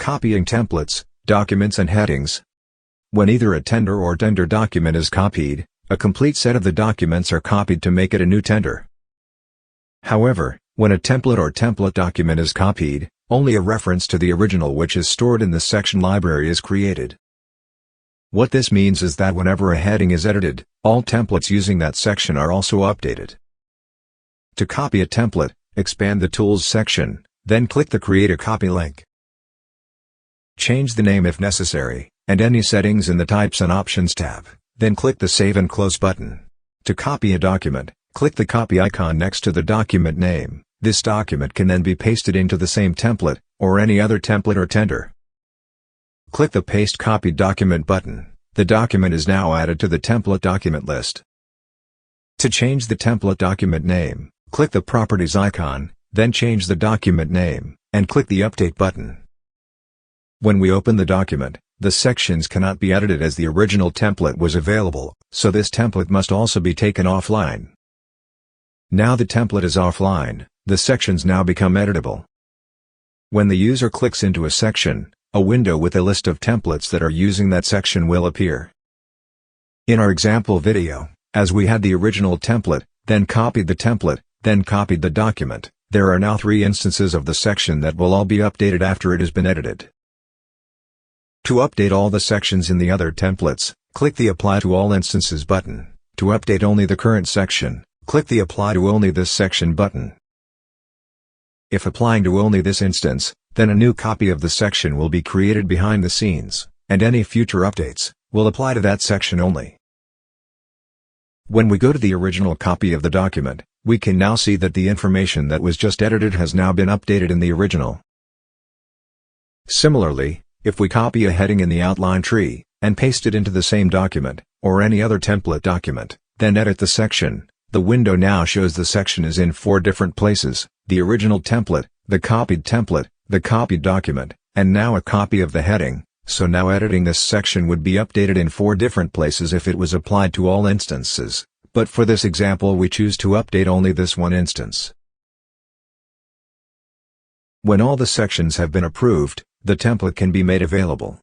Copying templates, documents and headings. When either a tender or tender document is copied, a complete set of the documents are copied to make it a new tender. However, when a template or template document is copied, only a reference to the original which is stored in the section library is created. What this means is that whenever a heading is edited, all templates using that section are also updated. To copy a template, expand the Tools section, then click the Create a Copy link. Change the name if necessary, and any settings in the Types and Options tab, then click the Save and Close button. To copy a document, click the copy icon next to the document name. This document can then be pasted into the same template, or any other template or tender. Click the Paste Copied Document button. The document is now added to the template document list. To change the template document name, click the Properties icon, then change the document name, and click the Update button. When we open the document, the sections cannot be edited as the original template was available, so this template must also be taken offline. Now the template is offline, the sections now become editable. When the user clicks into a section, a window with a list of templates that are using that section will appear. In our example video, as we had the original template, then copied the template, then copied the document, there are now 3 instances of the section that will all be updated after it has been edited. To update all the sections in the other templates, click the Apply to All Instances button. To update only the current section, click the Apply to Only This Section button. If applying to only this instance, then a new copy of the section will be created behind the scenes, and any future updates will apply to that section only. When we go to the original copy of the document, we can now see that the information that was just edited has now been updated in the original. Similarly, if we copy a heading in the outline tree, and paste it into the same document, or any other template document, then edit the section, the window now shows the section is in 4 different places: the original template, the copied template, the copied document, and now a copy of the heading. So now editing this section would be updated in 4 different places if it was applied to all instances, but for this example we choose to update only this one instance. When all the sections have been approved, the template can be made available.